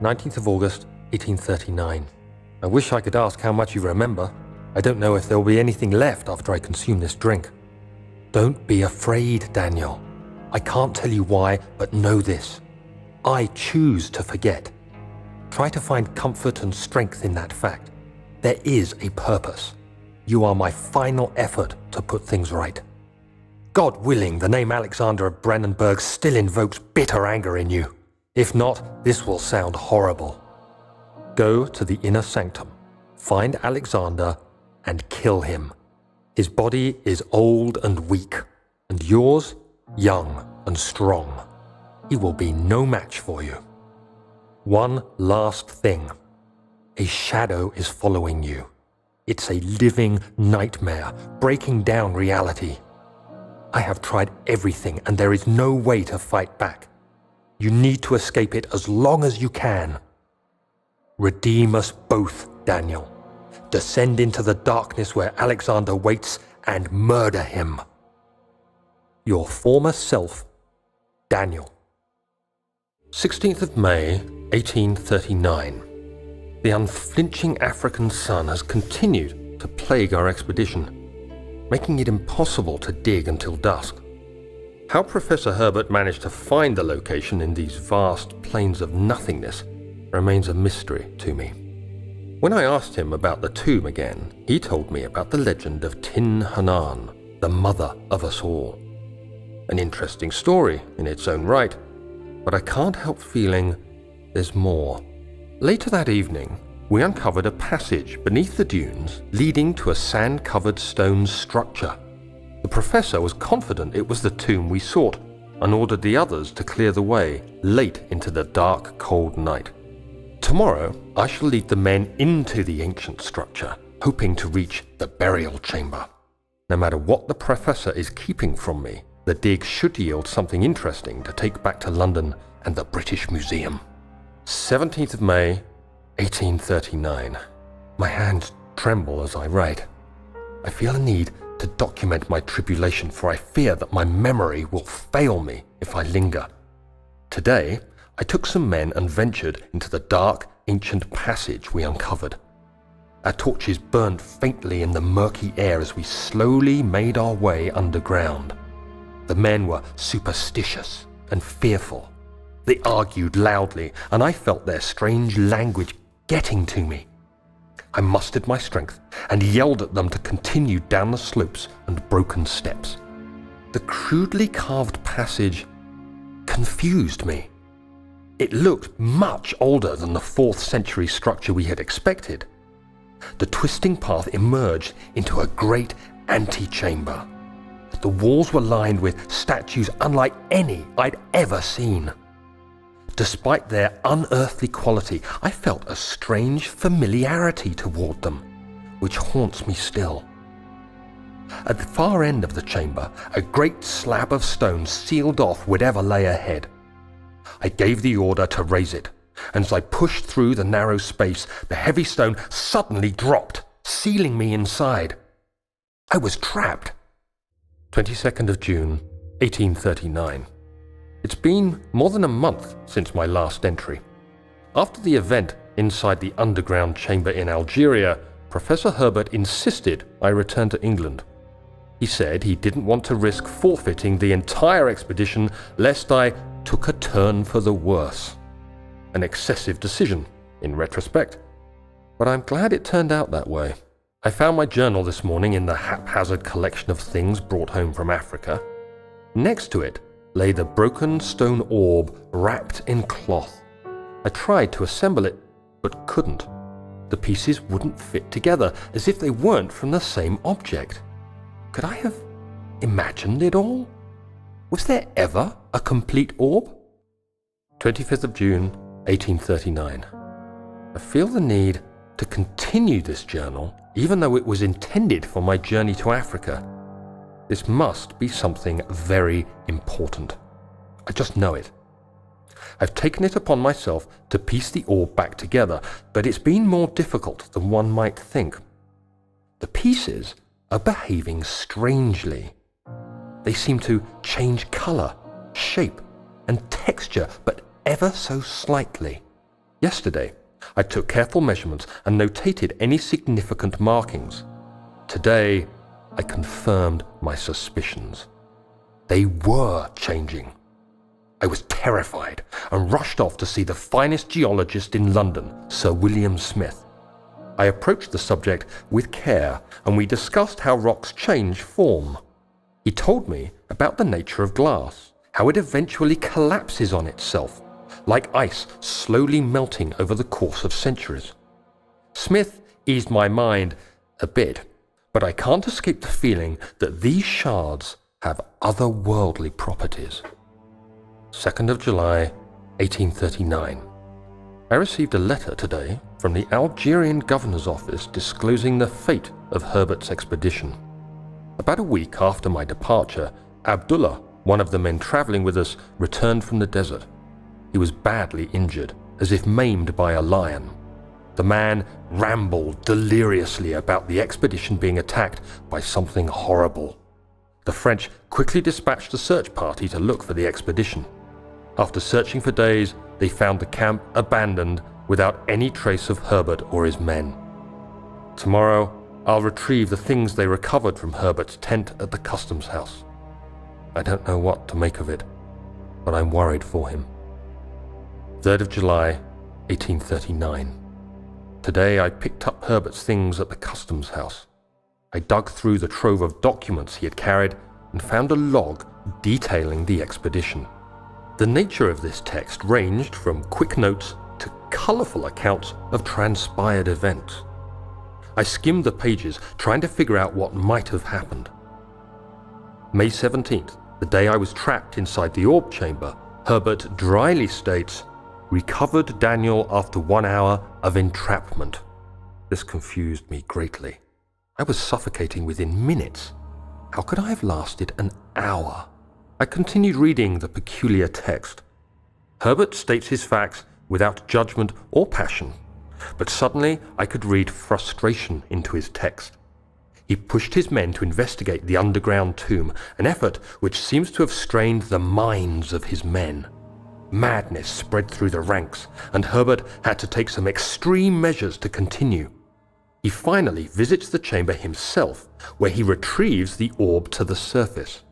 19th of August, 1839. I wish I could ask how much you remember. I don't know if there will be anything left after I consume this drink. Don't be afraid, Daniel. I can't tell you why, but know this. I choose to forget. Try to find comfort and strength in that fact. There is a purpose. You are my final effort to put things right. God willing, the name Alexander of Brennenburg still invokes bitter anger in you. If not, this will sound horrible. Go to the inner sanctum, find Alexander, and kill him. His body is old and weak, and yours, young and strong. He will be no match for you. One last thing. A shadow is following you. It's a living nightmare, breaking down reality. I have tried everything, and there is no way to fight back. You need to escape it as long as you can. Redeem us both, Daniel. Descend into the darkness where Alexander waits and murder him. Your former self, Daniel. 16th of May, 1839. The unflinching African sun has continued to plague our expedition, making it impossible to dig until dusk. How Professor Herbert managed to find the location in these vast plains of nothingness remains a mystery to me. When I asked him about the tomb again, he told me about the legend of Tin Hanan, the mother of us all. An interesting story in its own right, but I can't help feeling there's more. Later that evening, we uncovered a passage beneath the dunes leading to a sand-covered stone structure. The professor was confident it was the tomb we sought and ordered the others to clear the way late into the dark, cold night. Tomorrow, I shall lead the men into the ancient structure, hoping to reach the burial chamber. No matter what the professor is keeping from me, the dig should yield something interesting to take back to London and the British Museum. 17th of May, 1839. My hands tremble as I write. I feel a need to document my tribulation, for I fear that my memory will fail me if I linger. Today, I took some men and ventured into the dark, ancient passage we uncovered. Our torches burned faintly in the murky air as we slowly made our way underground. The men were superstitious and fearful. They argued loudly, and I felt their strange language getting to me. I mustered my strength and yelled at them to continue down the slopes and broken steps. The crudely carved passage confused me. It looked much older than the 4th century structure we had expected. The twisting path emerged into a great antechamber. The walls were lined with statues unlike any I'd ever seen. Despite their unearthly quality, I felt a strange familiarity toward them, which haunts me still. At the far end of the chamber, a great slab of stone sealed off whatever lay ahead. I gave the order to raise it, and as I pushed through the narrow space, the heavy stone suddenly dropped, sealing me inside. I was trapped. 22nd of June, 1839. It's been more than a month since my last entry. After the event inside the underground chamber in Algeria, Professor Herbert insisted I return to England. He said he didn't want to risk forfeiting the entire expedition lest I took a turn for the worse. An excessive decision, in retrospect. But I'm glad it turned out that way. I found my journal this morning in the haphazard collection of things brought home from Africa. Next to it lay the broken stone orb wrapped in cloth. I tried to assemble it, but couldn't. The pieces wouldn't fit together, as if they weren't from the same object. Could I have imagined it all? Was there ever a complete orb? 25th of June, 1839. I feel the need to continue this journal, even though it was intended for my journey to Africa. This must be something very important. I just know it. I've taken it upon myself to piece the orb back together, but it's been more difficult than one might think. The pieces are behaving strangely. They seem to change color, shape, and texture, but ever so slightly. Yesterday, I took careful measurements and notated any significant markings. Today, I confirmed my suspicions. They were changing. I was terrified and rushed off to see the finest geologist in London, Sir William Smith. I approached the subject with care and we discussed how rocks change form. He told me about the nature of glass, how it eventually collapses on itself, like ice slowly melting over the course of centuries. Smith eased my mind a bit, but I can't escape the feeling that these shards have otherworldly properties. 2nd of July, 1839. I received a letter today from the Algerian governor's office disclosing the fate of Herbert's expedition. About a week after my departure, Abdullah, one of the men traveling with us, returned from the desert. He was badly injured, as if maimed by a lion. The man rambled deliriously about the expedition being attacked by something horrible. The French quickly dispatched a search party to look for the expedition. After searching for days, they found the camp abandoned without any trace of Herbert or his men. Tomorrow, I'll retrieve the things they recovered from Herbert's tent at the customs house. I don't know what to make of it, but I'm worried for him. 3rd of July, 1839. Today I picked up Herbert's things at the customs house. I dug through the trove of documents he had carried and found a log detailing the expedition. The nature of this text ranged from quick notes to colourful accounts of transpired events. I skimmed the pages, trying to figure out what might have happened. May 17th, the day I was trapped inside the orb chamber, Herbert dryly states, "Recovered Daniel after 1 hour of entrapment." This confused me greatly. I was suffocating within minutes. How could I have lasted an hour? I continued reading the peculiar text. Herbert states his facts without judgment or passion, but suddenly I could read frustration into his text. He pushed his men to investigate the underground tomb, an effort which seems to have strained the minds of his men. Madness spread through the ranks, and Herbert had to take some extreme measures to continue. He finally visits the chamber himself, where he retrieves the orb to the surface.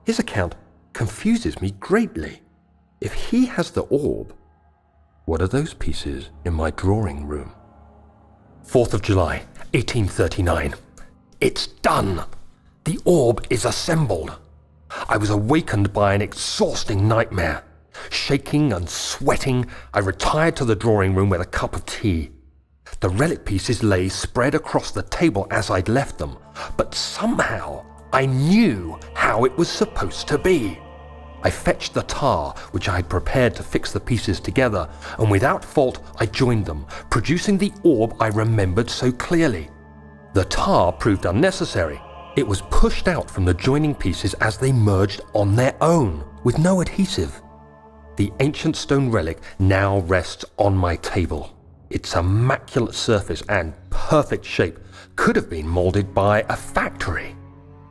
His account confuses me greatly. If he has the orb, what are those pieces in my drawing room? 4th of July, 1839. It's done! The orb is assembled. I was awakened by an exhausting nightmare. Shaking and sweating, I retired to the drawing room with a cup of tea. The relic pieces lay spread across the table as I'd left them, but somehow I knew how it was supposed to be. I fetched the tar, which I had prepared to fix the pieces together, and without fault I joined them, producing the orb I remembered so clearly. The tar proved unnecessary. It was pushed out from the joining pieces as they merged on their own, with no adhesive. The ancient stone relic now rests on my table. Its immaculate surface and perfect shape could have been molded by a factory.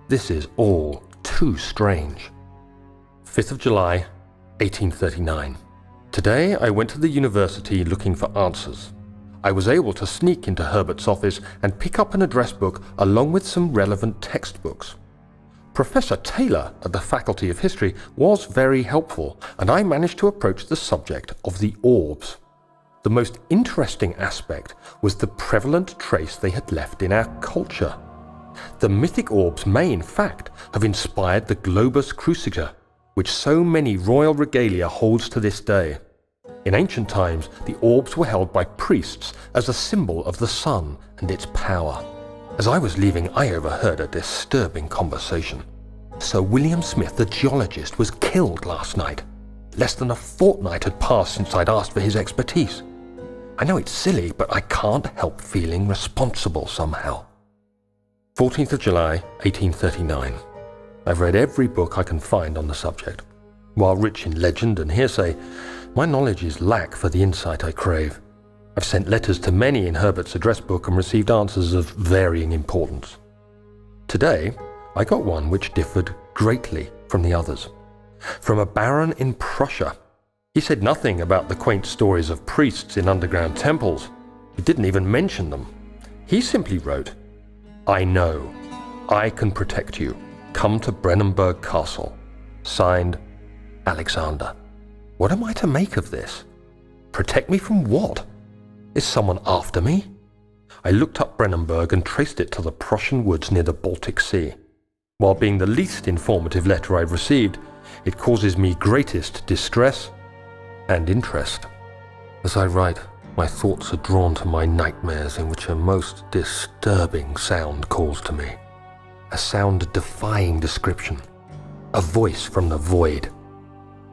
This is all too strange. 5th of July, 1839. Today I went to the university looking for answers. I was able to sneak into Herbert's office and pick up an address book along with some relevant textbooks. Professor Taylor at the Faculty of History was very helpful, and I managed to approach the subject of the orbs. The most interesting aspect was the prevalent trace they had left in our culture. The mythic orbs may, in fact, have inspired the globus cruciger, which so many royal regalia holds to this day. In ancient times, the orbs were held by priests as a symbol of the sun and its power. As I was leaving, I overheard a disturbing conversation. Sir William Smith, the geologist, was killed last night. Less than a fortnight had passed since I'd asked for his expertise. I know it's silly, but I can't help feeling responsible somehow. 14th of July, 1839. I've read every book I can find on the subject. While rich in legend and hearsay, my knowledge is lack for the insight I crave. I've sent letters to many in Herbert's address book and received answers of varying importance. Today, I got one which differed greatly from the others. From a baron in Prussia. He said nothing about the quaint stories of priests in underground temples. He didn't even mention them. He simply wrote, "I know. I can protect you. Come to Brennenburgh Castle. Signed, Alexander." What am I to make of this? Protect me from what? Is someone after me? I looked up Brennenburg and traced it to the Prussian woods near the Baltic Sea. While being the least informative letter I've received, it causes me greatest distress and interest. As I write, my thoughts are drawn to my nightmares in which a most disturbing sound calls to me. A sound defying description. A voice from the void.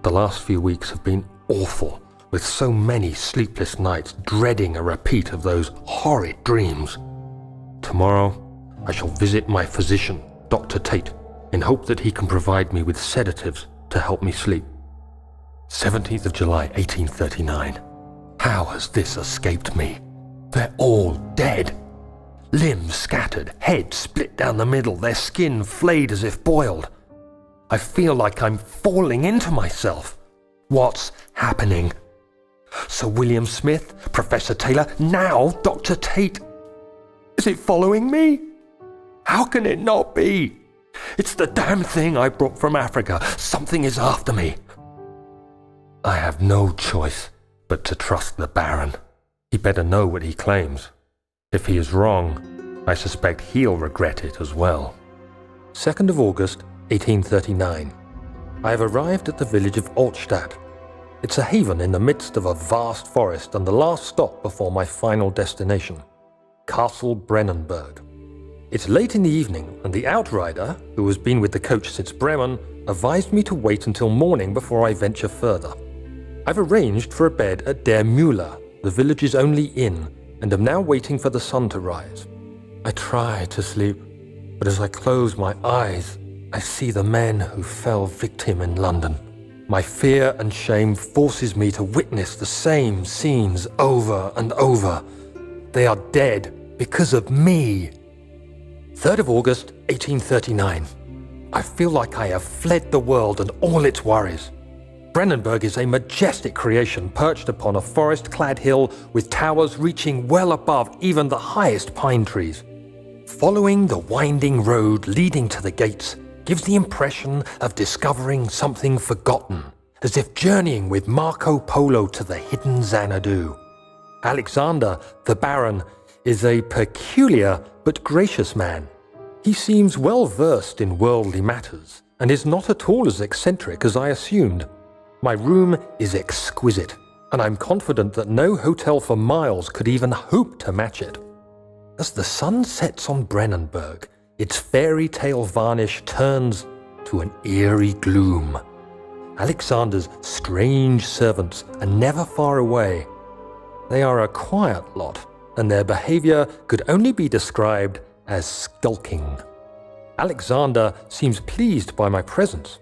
The last few weeks have been awful, with so many sleepless nights dreading a repeat of those horrid dreams. Tomorrow, I shall visit my physician, Dr. Tate, in hope that he can provide me with sedatives to help me sleep. 17th of July, 1839. How has this escaped me? They're all dead. Limbs scattered, heads split down the middle, their skin flayed as if boiled. I feel like I'm falling into myself. What's happening? Sir William Smith, Professor Taylor, now Dr. Tate. Is it following me? How can it not be? It's the damn thing I brought from Africa. Something is after me. I have no choice but to trust the Baron. He better know what he claims. If he is wrong, I suspect he'll regret it as well. 2nd of August, 1839. I have arrived at the village of Altstadt. It's a haven in the midst of a vast forest and the last stop before my final destination, Castle Brennenburg. It's late in the evening, and the outrider, who has been with the coach since Bremen, advised me to wait until morning before I venture further. I've arranged for a bed at Der Müller, the village's only inn, and am now waiting for the sun to rise. I try to sleep, but as I close my eyes, I see the men who fell victim in London. My fear and shame forces me to witness the same scenes over and over. They are dead because of me. 3rd of August, 1839. I feel like I have fled the world and all its worries. Brennenburg is a majestic creation perched upon a forest-clad hill with towers reaching well above even the highest pine trees. Following the winding road leading to the gates gives the impression of discovering something forgotten, as if journeying with Marco Polo to the hidden Xanadu. Alexander, the Baron, is a peculiar but gracious man. He seems well versed in worldly matters and is not at all as eccentric as I assumed. My room is exquisite, and I'm confident that no hotel for miles could even hope to match it. As the sun sets on Brennenburg, its fairy tale varnish turns to an eerie gloom. Alexander's strange servants are never far away. They are a quiet lot, and their behavior could only be described as skulking. Alexander seems pleased by my presence.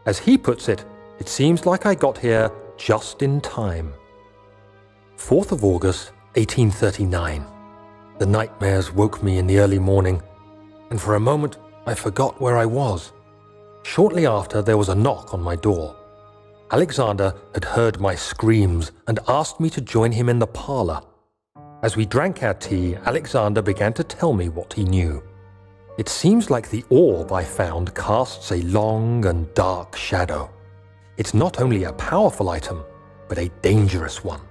As he puts it, it seems like I got here just in time. 4th of August, 1839. The nightmares woke me in the early morning, and for a moment I forgot where I was. Shortly after, there was a knock on my door. Alexander had heard my screams and asked me to join him in the parlor. As we drank our tea, Alexander began to tell me what he knew. It seems like the orb I found casts a long and dark shadow. It's not only a powerful item, but a dangerous one.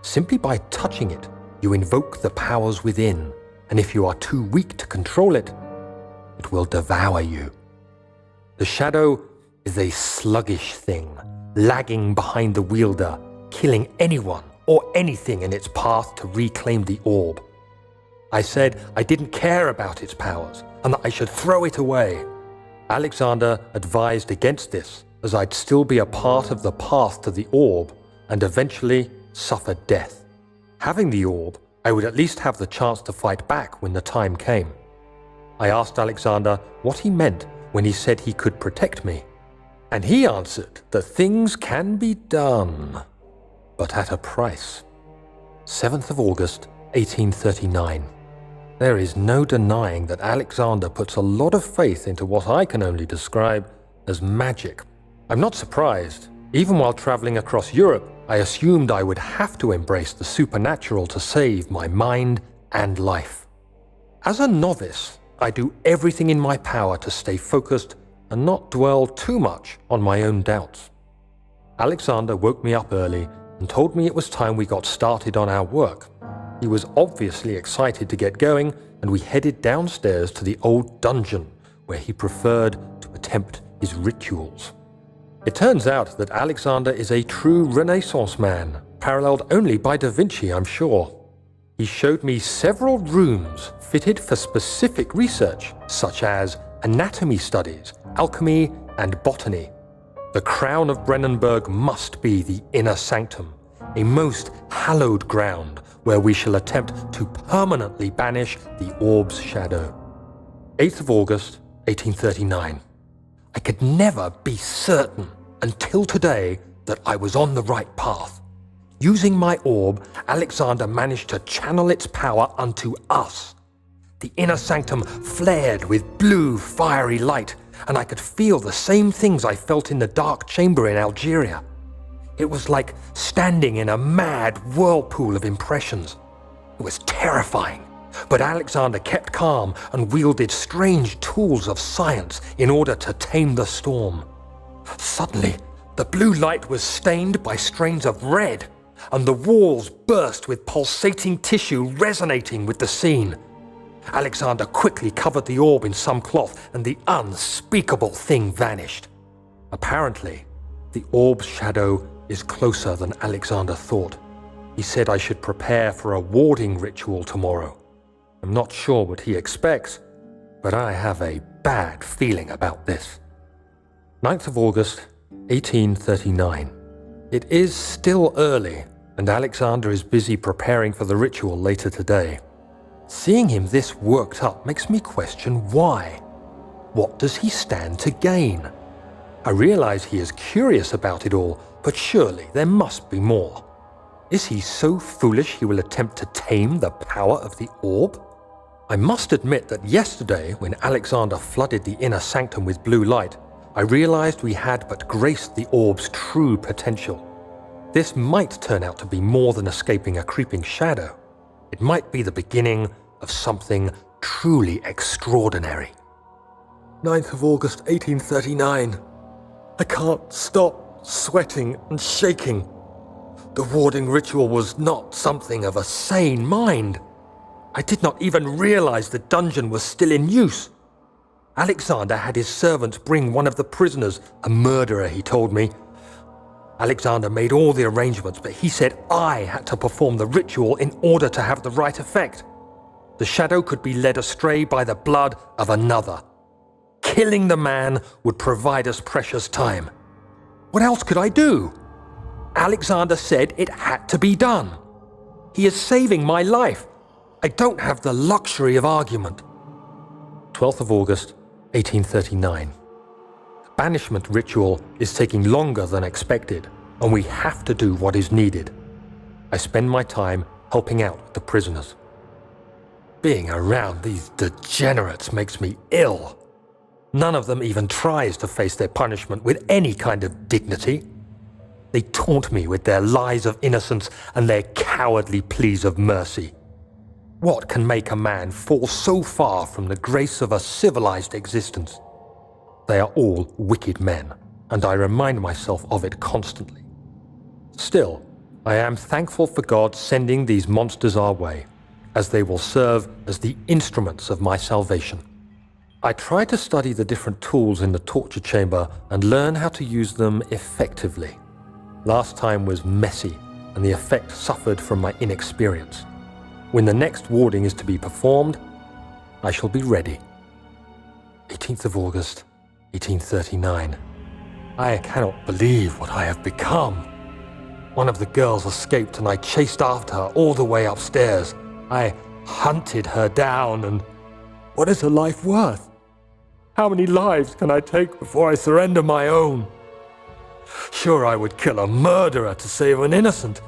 Simply by touching it, you invoke the powers within, and if you are too weak to control it, it will devour you. The shadow is a sluggish thing, lagging behind the wielder, killing anyone or anything in its path to reclaim the orb. I said I didn't care about its powers, and that I should throw it away. Alexander advised against this, as I'd still be a part of the path to the orb, and eventually suffer death. Having the orb, I would at least have the chance to fight back when the time came. I asked Alexander what he meant when he said he could protect me, and he answered that things can be done, but at a price. 7th of August, 1839. There is no denying that Alexander puts a lot of faith into what I can only describe as magic. I'm not surprised. Even while traveling across Europe, I assumed I would have to embrace the supernatural to save my mind and life. As a novice, I do everything in my power to stay focused and not dwell too much on my own doubts. Alexander woke me up early and told me it was time we got started on our work. He was obviously excited to get going, and we headed downstairs to the old dungeon where he preferred to attempt his rituals. It turns out that Alexander is a true Renaissance man, paralleled only by Da Vinci, I'm sure. He showed me several rooms fitted for specific research, such as anatomy studies, alchemy, and botany. The crown of Brennenburg must be the inner sanctum, a most hallowed ground where we shall attempt to permanently banish the orb's shadow. 8th of August, 1839. I could never be certain until today that I was on the right path. Using my orb, Alexander managed to channel its power unto us. The inner sanctum flared with blue, fiery light, and I could feel the same things I felt in the dark chamber in Algeria. It was like standing in a mad whirlpool of impressions. It was terrifying, but Alexander kept calm and wielded strange tools of science in order to tame the storm. Suddenly, the blue light was stained by strains of red, and the walls burst with pulsating tissue resonating with the scene. Alexander quickly covered the orb in some cloth, and the unspeakable thing vanished. Apparently, the orb's shadow is closer than Alexander thought. He said I should prepare for a warding ritual tomorrow. I'm not sure what he expects, but I have a bad feeling about this. 9th of August, 1839. It is still early, and Alexander is busy preparing for the ritual later today. Seeing him this worked up makes me question why. What does he stand to gain? I realize he is curious about it all, but surely there must be more. Is he so foolish he will attempt to tame the power of the orb? I must admit that yesterday, when Alexander flooded the inner sanctum with blue light, I realized we had but graced the orb's true potential. This might turn out to be more than escaping a creeping shadow. It might be the beginning of something truly extraordinary. 9th of August, 1839. I can't stop sweating and shaking. The warding ritual was not something of a sane mind. I did not even realize the dungeon was still in use. Alexander had his servants bring one of the prisoners, a murderer, he told me. Alexander made all the arrangements, but he said I had to perform the ritual in order to have the right effect. The shadow could be led astray by the blood of another. Killing the man would provide us precious time. What else could I do? Alexander said it had to be done. He is saving my life. I don't have the luxury of argument. 12th of August, 1839. The banishment ritual is taking longer than expected, and we have to do what is needed. I spend my time helping out the prisoners. Being around these degenerates makes me ill. None of them even tries to face their punishment with any kind of dignity. They taunt me with their lies of innocence and their cowardly pleas of mercy. What can make a man fall so far from the grace of a civilized existence? They are all wicked men, and I remind myself of it constantly. Still, I am thankful for God sending these monsters our way, as they will serve as the instruments of my salvation. I try to study the different tools in the torture chamber and learn how to use them effectively. Last time was messy, and the effect suffered from my inexperience. When the next warding is to be performed, I shall be ready. 18th of August, 1839. I cannot believe what I have become. One of the girls escaped and I chased after her all the way upstairs. I hunted her down, and what is a life worth? How many lives can I take before I surrender my own? Sure, I would kill a murderer to save an innocent,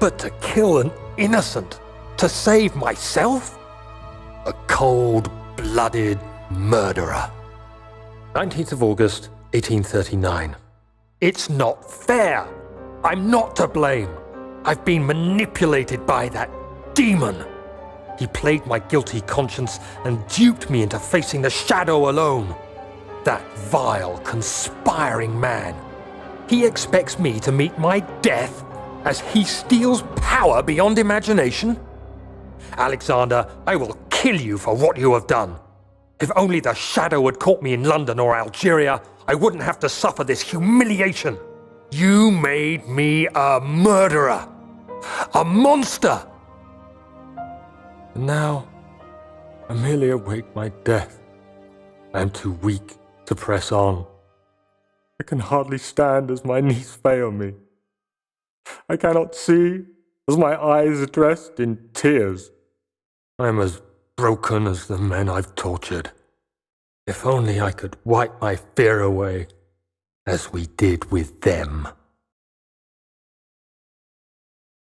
but to kill an innocent to save myself? A cold-blooded murderer. 19th of August, 1839. It's not fair. I'm not to blame. I've been manipulated by that demon. He played my guilty conscience and duped me into facing the shadow alone. That vile, conspiring man. He expects me to meet my death as he steals power beyond imagination? Alexander, I will kill you for what you have done. If only the shadow had caught me in London or Algeria, I wouldn't have to suffer this humiliation. You made me a murderer. A monster. And now, I merely await my death. I am too weak to press on. I can hardly stand as my knees fail me. I cannot see as my eyes are dressed in tears. I am as broken as the men I've tortured. If only I could wipe my fear away, as we did with them.